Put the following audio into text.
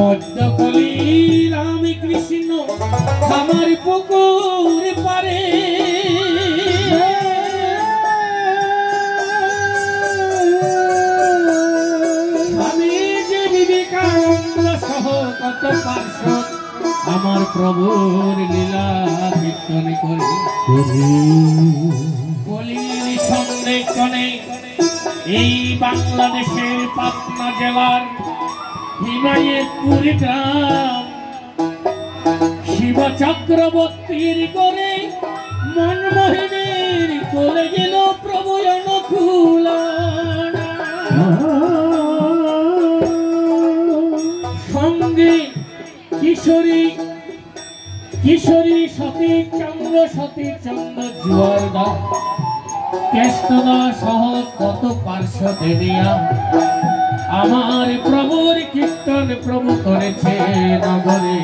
পদ্মকলি রামে কৃষ্ণ আমার পুকুর পারে স্বামী যে বিবেকানন্দ সহ কত পার্শ্বদ আমার প্রভুর লীলা কীর্তন করে বলির সন্দেশনে এই বাংলাদেশের পাটনা জেলার হিমায়তপুর গ্রাম শিব চক্রবর্তীর করে মনমোহনের কোলে গেল প্রভু অনুকূল সঙ্গে কিশোরী কিশোরী সতীর চন্দ্র জুয়ারদা কেষ্টদা সহ কত পার্শ্বদ দিয়া আমার প্রভুর কীর্তন প্রভু করেছে নগরে।